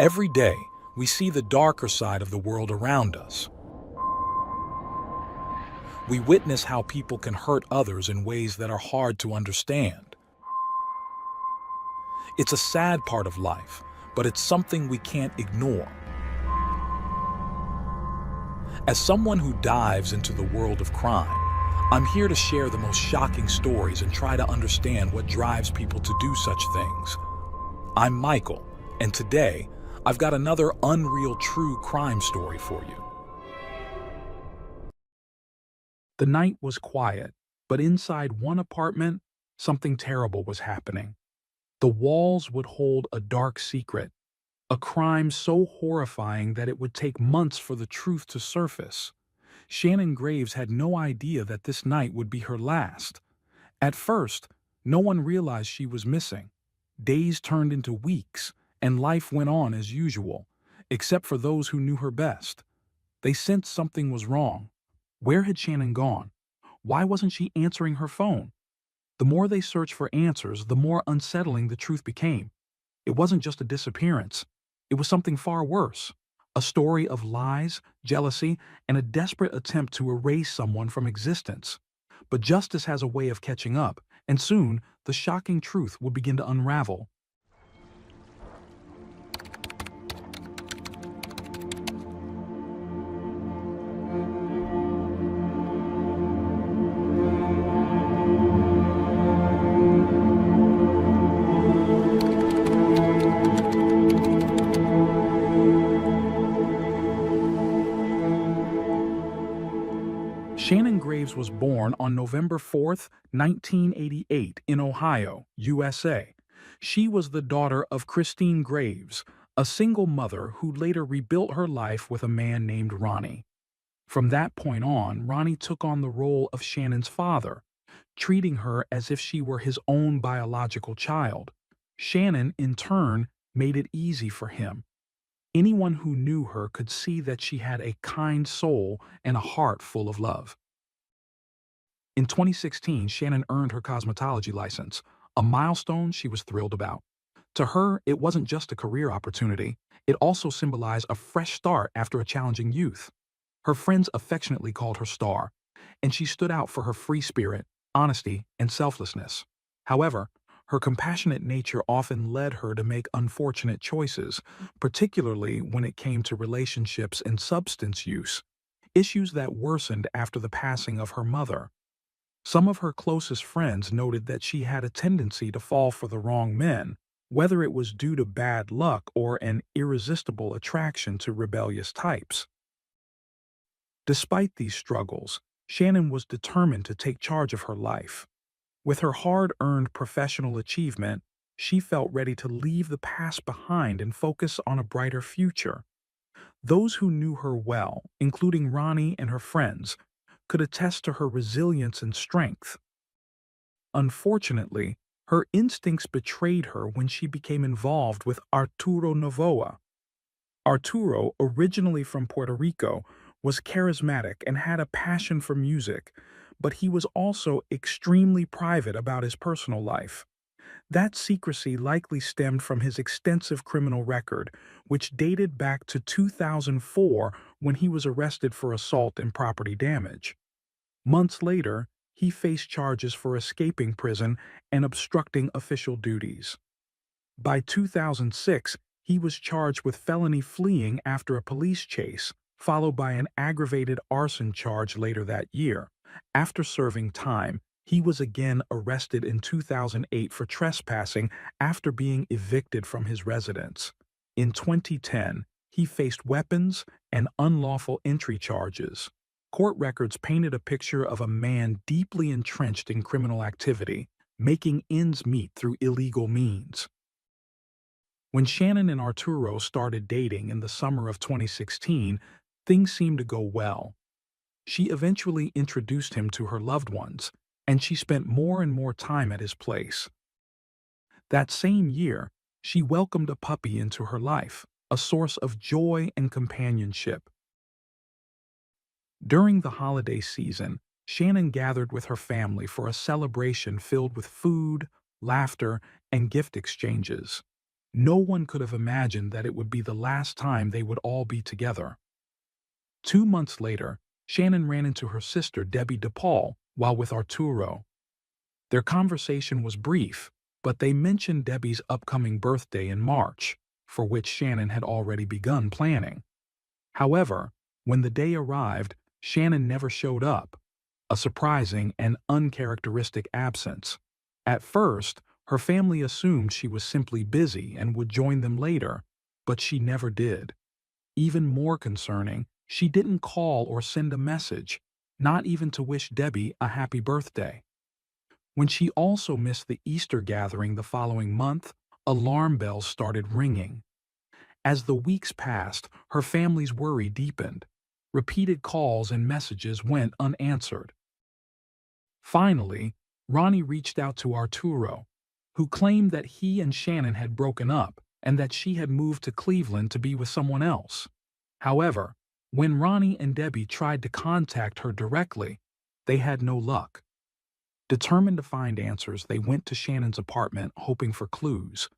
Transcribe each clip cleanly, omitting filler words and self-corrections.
Every day, we see the darker side of the world around us. We witness how people can hurt others in ways that are hard to understand. It's a sad part of life, but it's something we can't ignore. As someone who dives into the world of crime, I'm here to share the most shocking stories and try to understand what drives people to do such things. I'm Michael, and today, I've got another unreal true crime story for you. The night was quiet, but inside one apartment, something terrible was happening. The walls would hold a dark secret, a crime so horrifying that it would take months for the truth to surface. Shannon Graves had no idea that this night would be her last. At first, no one realized she was missing. Days turned into weeks, and life went on as usual, except for those who knew her best. They sensed something was wrong. Where had Shannon gone? Why wasn't she answering her phone? The more they searched for answers, the more unsettling the truth became. It wasn't just a disappearance. It was something far worse. A story of lies, jealousy, and a desperate attempt to erase someone from existence. But justice has a way of catching up, and soon the shocking truth will begin to unravel. Shannon Graves was born on November 4th, 1988, in Ohio, USA. She was the daughter of Christine Graves, a single mother who later rebuilt her life with a man named Ronnie. From that point on, Ronnie took on the role of Shannon's father, treating her as if she were his own biological child. Shannon, in turn, made it easy for him. Anyone who knew her could see that she had a kind soul and a heart full of love. In 2016, Shannon earned her cosmetology license, a milestone she was thrilled about. To her, it wasn't just a career opportunity, it also symbolized a fresh start after a challenging youth. Her friends affectionately called her Star, and she stood out for her free spirit, honesty, and selflessness. However, her compassionate nature often led her to make unfortunate choices, particularly when it came to relationships and substance use, issues that worsened after the passing of her mother. Some of her closest friends noted that she had a tendency to fall for the wrong men, whether it was due to bad luck or an irresistible attraction to rebellious types. Despite these struggles, Shannon was determined to take charge of her life. With her hard-earned professional achievement, she felt ready to leave the past behind and focus on a brighter future. Those who knew her well, including Ronnie and her friends, could attest to her resilience and strength. Unfortunately, her instincts betrayed her when she became involved with Arturo Novoa. Arturo, originally from Puerto Rico, was charismatic and had a passion for music, but he was also extremely private about his personal life. That secrecy likely stemmed from his extensive criminal record, which dated back to 2004 when he was arrested for assault and property damage. Months later, he faced charges for escaping prison and obstructing official duties. By 2006, he was charged with felony fleeing after a police chase, followed by an aggravated arson charge later that year. After serving time, he was again arrested in 2008 for trespassing after being evicted from his residence. In 2010, he faced weapons and unlawful entry charges. Court records painted a picture of a man deeply entrenched in criminal activity, making ends meet through illegal means. When Shannon and Arturo started dating in the summer of 2016, things seemed to go well. She eventually introduced him to her loved ones, and she spent more and more time at his place. That same year, she welcomed a puppy into her life, a source of joy and companionship. During the holiday season, Shannon gathered with her family for a celebration filled with food, laughter, and gift exchanges. No one could have imagined that it would be the last time they would all be together. 2 months later, Shannon ran into her sister Debbie DePaul while with Arturo. Their conversation was brief, but they mentioned Debbie's upcoming birthday in March, for which Shannon had already begun planning. However, when the day arrived, Shannon never showed up, a surprising and uncharacteristic absence. At first, her family assumed she was simply busy and would join them later, but she never did. Even more concerning, she didn't call or send a message, not even to wish Debbie a happy birthday. When she also missed the Easter gathering the following month, alarm bells started ringing. As the weeks passed, her family's worry deepened. Repeated calls and messages went unanswered. Finally, Ronnie reached out to Arturo, who claimed that he and Shannon had broken up and that she had moved to Cleveland to be with someone else. However, when Ronnie and Debbie tried to contact her directly, they had no luck. Determined to find answers, they went to Shannon's apartment hoping for clues.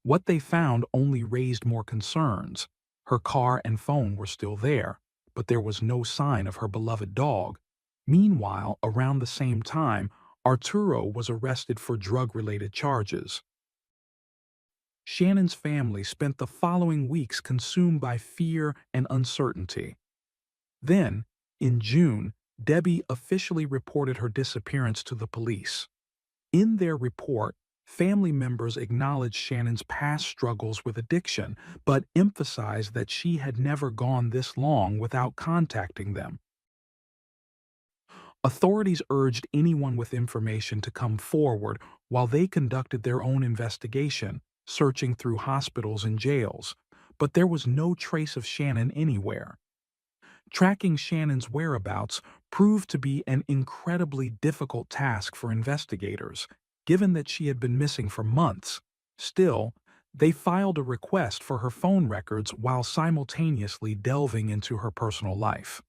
What they found only raised more concerns. Her car and phone were still there, but there was no sign of her beloved dog. Meanwhile, around the same time, Arturo was arrested for drug-related charges. Shannon's family spent the following weeks consumed by fear and uncertainty. Then, in June, Debbie officially reported her disappearance to the police. In their report, family members acknowledged Shannon's past struggles with addiction, but emphasized that she had never gone this long without contacting them. Authorities urged anyone with information to come forward while they conducted their own investigation, searching through hospitals and jails, but there was no trace of Shannon anywhere. Tracking Shannon's whereabouts proved to be an incredibly difficult task for investigators, given that she had been missing for months. Still, they filed a request for her phone records while simultaneously delving into her personal life.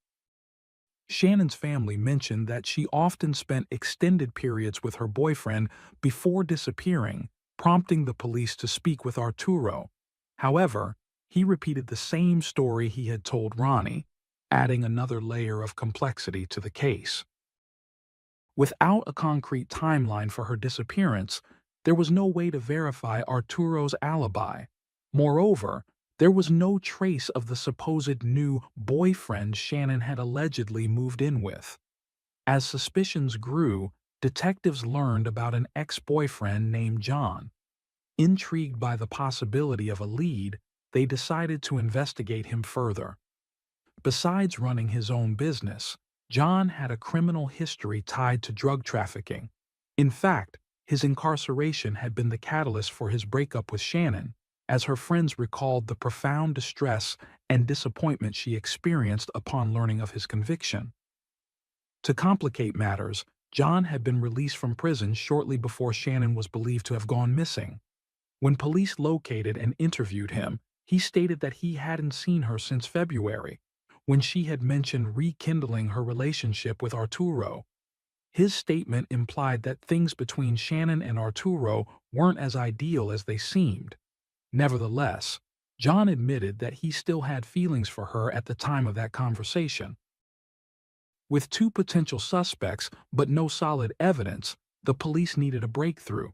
Shannon's family mentioned that she often spent extended periods with her boyfriend before disappearing, prompting the police to speak with Arturo. However, he repeated the same story he had told Ronnie, adding another layer of complexity to the case. Without a concrete timeline for her disappearance, there was no way to verify Arturo's alibi. Moreover, there was no trace of the supposed new boyfriend Shannon had allegedly moved in with. As suspicions grew, detectives learned about an ex-boyfriend named John. Intrigued by the possibility of a lead, they decided to investigate him further. Besides running his own business, John had a criminal history tied to drug trafficking. In fact, his incarceration had been the catalyst for his breakup with Shannon, as her friends recalled the profound distress and disappointment she experienced upon learning of his conviction. To complicate matters, John had been released from prison shortly before Shannon was believed to have gone missing. When police located and interviewed him, he stated that he hadn't seen her since February, when she had mentioned rekindling her relationship with Arturo. His statement implied that things between Shannon and Arturo weren't as ideal as they seemed. Nevertheless, John admitted that he still had feelings for her at the time of that conversation. With two potential suspects but no solid evidence, the police needed a breakthrough.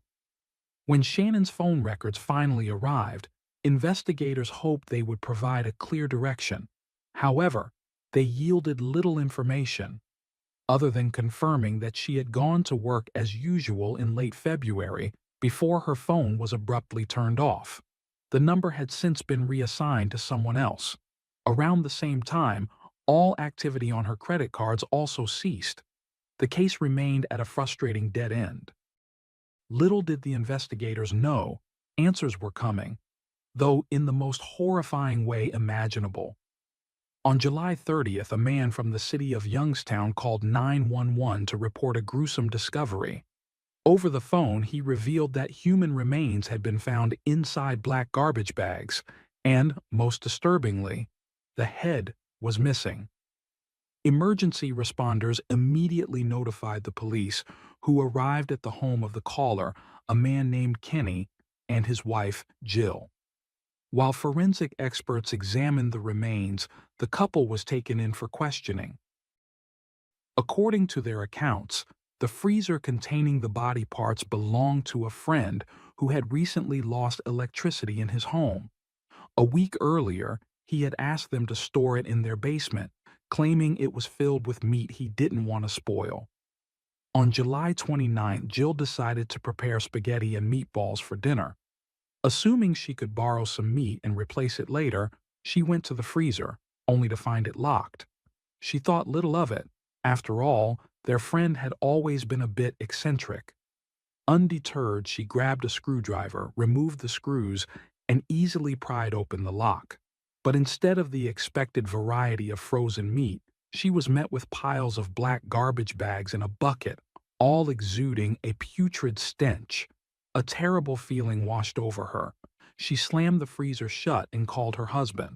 When Shannon's phone records finally arrived, investigators hoped they would provide a clear direction. However, they yielded little information, other than confirming that she had gone to work as usual in late February before her phone was abruptly turned off. The number had since been reassigned to someone else. Around the same time, all activity on her credit cards also ceased. The case remained at a frustrating dead end. Little did the investigators know, answers were coming, though in the most horrifying way imaginable. On July 30th, a man from the city of Youngstown called 911 to report a gruesome discovery. Over the phone, he revealed that human remains had been found inside black garbage bags, and, most disturbingly, the head was missing. Emergency responders immediately notified the police, who arrived at the home of the caller, a man named Kenny, and his wife, Jill. While forensic experts examined the remains, the couple was taken in for questioning. According to their accounts, the freezer containing the body parts belonged to a friend who had recently lost electricity in his home. A week earlier, he had asked them to store it in their basement, claiming it was filled with meat he didn't want to spoil. On July 29th, Jill decided to prepare spaghetti and meatballs for dinner. Assuming she could borrow some meat and replace it later, she went to the freezer, only to find it locked. She thought little of it. After all, their friend had always been a bit eccentric. Undeterred, she grabbed a screwdriver, removed the screws, and easily pried open the lock. But instead of the expected variety of frozen meat, she was met with piles of black garbage bags in a bucket, all exuding a putrid stench. A terrible feeling washed over her. She slammed the freezer shut and called her husband.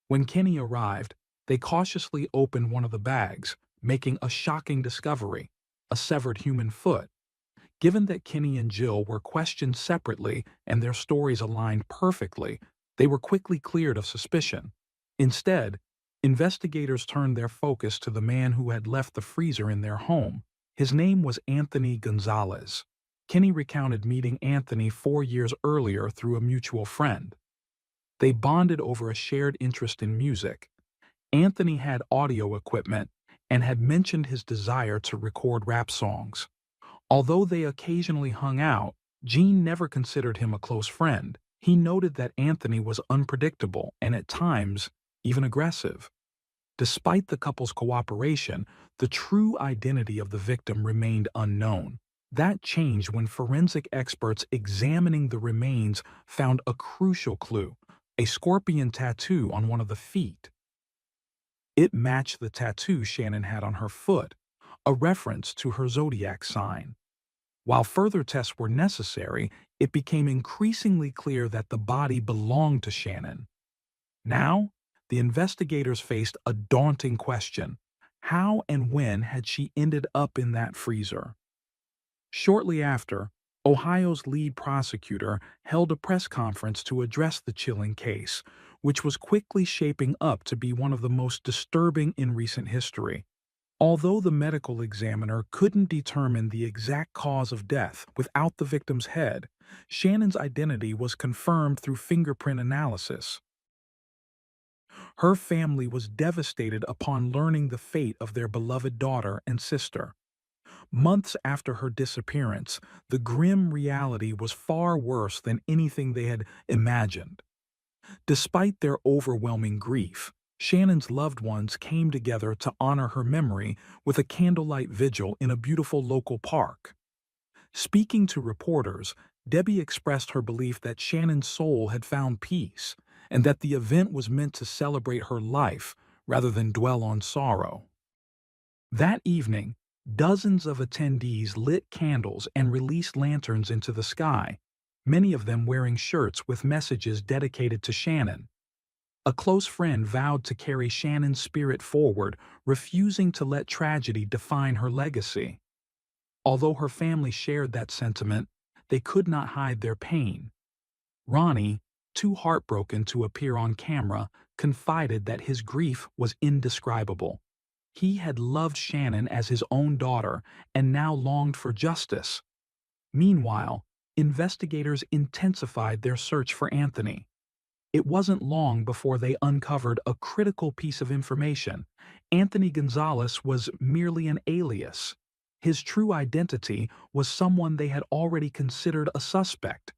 When Kenny arrived, they cautiously opened one of the bags, making a shocking discovery: a severed human foot. Given that Kenny and Jill were questioned separately and their stories aligned perfectly, they were quickly cleared of suspicion. Instead, investigators turned their focus to the man who had left the freezer in their home. His name was Anthony Gonzalez. Kenny recounted meeting Anthony 4 years earlier through a mutual friend. They bonded over a shared interest in music. Anthony had audio equipment and had mentioned his desire to record rap songs. Although they occasionally hung out, Gene never considered him a close friend. He noted that Anthony was unpredictable and at times even aggressive. Despite the couple's cooperation, the true identity of the victim remained unknown. That changed when forensic experts examining the remains found a crucial clue: a scorpion tattoo on one of the feet. It matched the tattoo Shannon had on her foot, a reference to her zodiac sign. While further tests were necessary, it became increasingly clear that the body belonged to Shannon. Now, the investigators faced a daunting question: how and when had she ended up in that freezer? Shortly after, Ohio's lead prosecutor held a press conference to address the chilling case, which was quickly shaping up to be one of the most disturbing in recent history. Although the medical examiner couldn't determine the exact cause of death without the victim's head, Shannon's identity was confirmed through fingerprint analysis. Her family was devastated upon learning the fate of their beloved daughter and sister. Months after her disappearance, the grim reality was far worse than anything they had imagined. Despite their overwhelming grief, Shannon's loved ones came together to honor her memory with a candlelight vigil in a beautiful local park. Speaking to reporters, Debbie expressed her belief that Shannon's soul had found peace and that the event was meant to celebrate her life rather than dwell on sorrow. That evening, dozens of attendees lit candles and released lanterns into the sky, many of them wearing shirts with messages dedicated to Shannon. A close friend vowed to carry Shannon's spirit forward, refusing to let tragedy define her legacy. Although her family shared that sentiment, they could not hide their pain. Ronnie, too heartbroken to appear on camera, confided that his grief was indescribable. He had loved Shannon as his own daughter and now longed for justice. Meanwhile, investigators intensified their search for Anthony. It wasn't long before they uncovered a critical piece of information. Anthony Gonzalez was merely an alias. His true identity was someone they had already considered a suspect.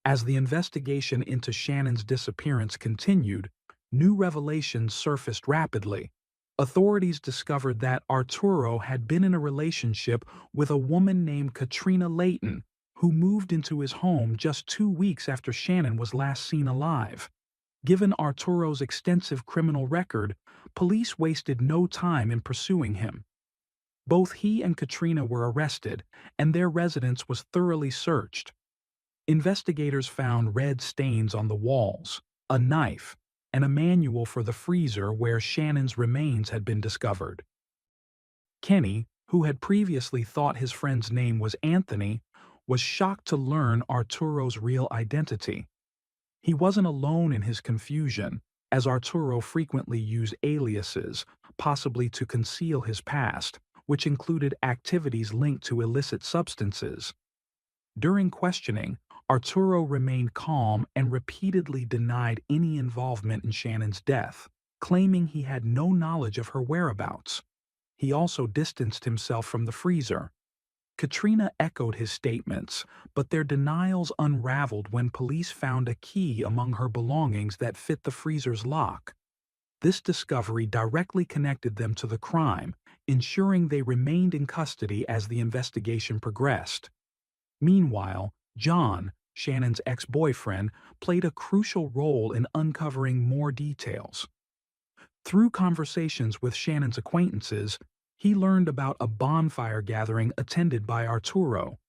As the investigation into Shannon's disappearance continued, new revelations surfaced rapidly. Authorities discovered that Arturo had been in a relationship with a woman named Katrina Layton, who moved into his home just 2 weeks after Shannon was last seen alive. Given Arturo's extensive criminal record, police wasted no time in pursuing him. Both he and Katrina were arrested, and their residence was thoroughly searched. Investigators found red stains on the walls, a knife, and a manual for the freezer where Shannon's remains had been discovered. Kenny, who had previously thought his friend's name was Anthony, was shocked to learn Arturo's real identity. He wasn't alone in his confusion, as Arturo frequently used aliases, possibly to conceal his past, which included activities linked to illicit substances. During questioning, Arturo remained calm and repeatedly denied any involvement in Shannon's death, claiming he had no knowledge of her whereabouts. He also distanced himself from the freezer. Katrina echoed his statements, but their denials unraveled when police found a key among her belongings that fit the freezer's lock. This discovery directly connected them to the crime, ensuring they remained in custody as the investigation progressed. Meanwhile, John, Shannon's ex-boyfriend, played a crucial role in uncovering more details. Through conversations with Shannon's acquaintances, he learned about a bonfire gathering attended by Arturo.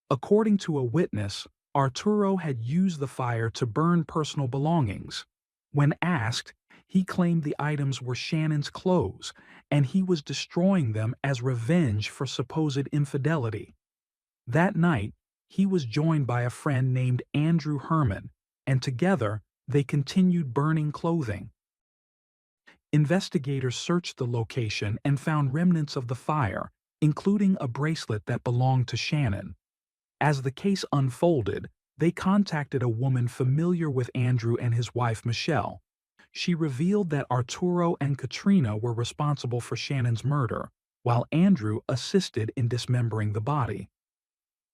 According to a witness, Arturo had used the fire to burn personal belongings. When asked, he claimed the items were Shannon's clothes, and he was destroying them as revenge for supposed infidelity. That night, he was joined by a friend named Andrew Herman, and together they continued burning clothing. Investigators searched the location and found remnants of the fire, including a bracelet that belonged to Shannon. As the case unfolded, they contacted a woman familiar with Andrew and his wife Michelle. She revealed that Arturo and Katrina were responsible for Shannon's murder, while Andrew assisted in dismembering the body.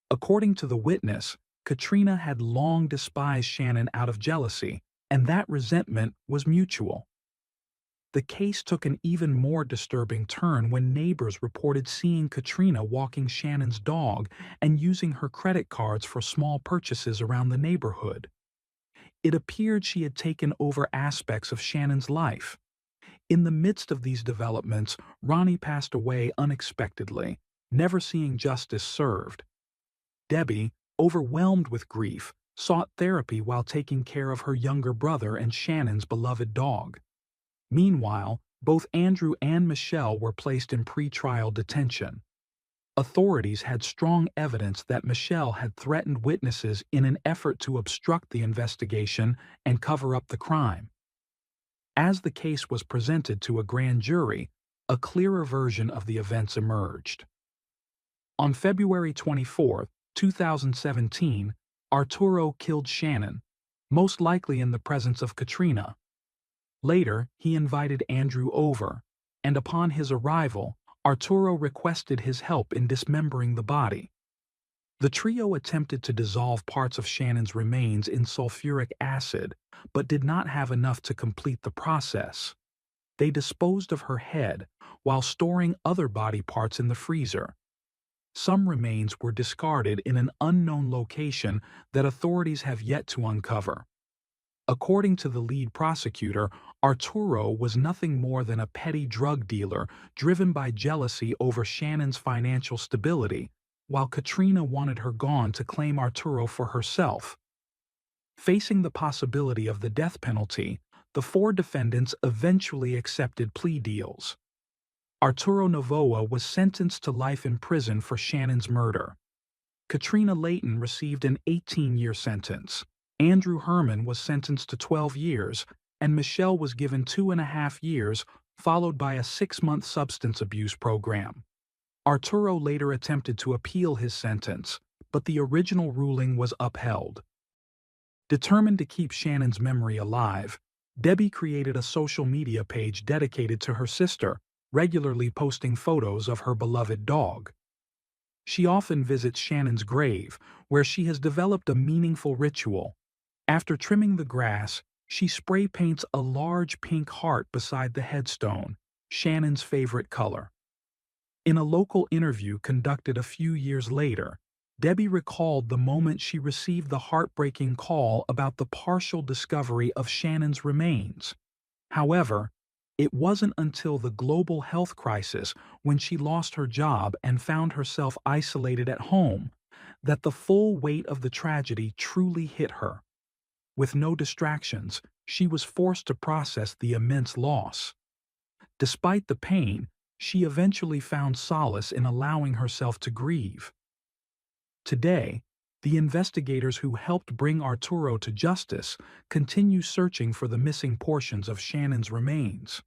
According to the witness, Katrina had long despised Shannon out of jealousy, and that resentment was mutual. The case took an even more disturbing turn when neighbors reported seeing Katrina walking Shannon's dog and using her credit cards for small purchases around the neighborhood. It appeared she had taken over aspects of Shannon's life. In the midst of these developments, Ronnie passed away unexpectedly, never seeing justice served. Debbie, overwhelmed with grief, sought therapy while taking care of her younger brother and Shannon's beloved dog. Meanwhile, both Andrew and Michelle were placed in pretrial detention. Authorities had strong evidence that Michelle had threatened witnesses in an effort to obstruct the investigation and cover up the crime. As the case was presented to a grand jury, a clearer version of the events emerged. On February 24, 2017, Arturo killed Shannon, most likely in the presence of Katrina. Later, he invited Andrew over, and upon his arrival, Arturo requested his help in dismembering the body. The trio attempted to dissolve parts of Shannon's remains in sulfuric acid, but did not have enough to complete the process. They disposed of her head while storing other body parts in the freezer. Some remains were discarded in an unknown location that authorities have yet to uncover. According to the lead prosecutor, Arturo was nothing more than a petty drug dealer driven by jealousy over Shannon's financial stability, while Katrina wanted her gone to claim Arturo for herself. Facing the possibility of the death penalty, the four defendants eventually accepted plea deals. Arturo Novoa was sentenced to life in prison for Shannon's murder. Katrina Layton received an 18-year sentence. Andrew Herman was sentenced to 12 years, and Michelle was given 2.5 years, followed by a 6-month substance abuse program. Arturo later attempted to appeal his sentence, but the original ruling was upheld. Determined to keep Shannon's memory alive, Debbie created a social media page dedicated to her sister, regularly posting photos of her beloved dog. She often visits Shannon's grave, where she has developed a meaningful ritual. After trimming the grass, she spray paints a large pink heart beside the headstone, Shannon's favorite color. In a local interview conducted a few years later, Debbie recalled the moment she received the heartbreaking call about the partial discovery of Shannon's remains. However, it wasn't until the global health crisis, when she lost her job and found herself isolated at home, that the full weight of the tragedy truly hit her. With no distractions, she was forced to process the immense loss. Despite the pain, she eventually found solace in allowing herself to grieve. Today, The investigators who helped bring Arturo to justice continue searching for the missing portions of Shannon's remains.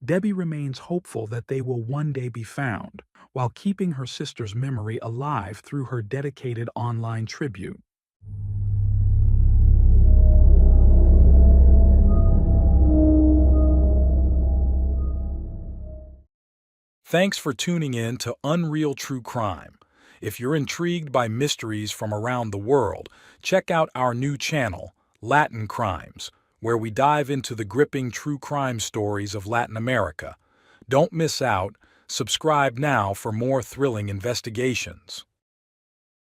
Debbie remains hopeful that they will one day be found, while keeping her sister's memory alive through her dedicated online tribute. Thanks for tuning in to Unreal True Crime. If you're intrigued by mysteries from around the world, check out our new channel, Latin Crimes, where we dive into the gripping true crime stories of Latin America. Don't miss out. Subscribe now for more thrilling investigations.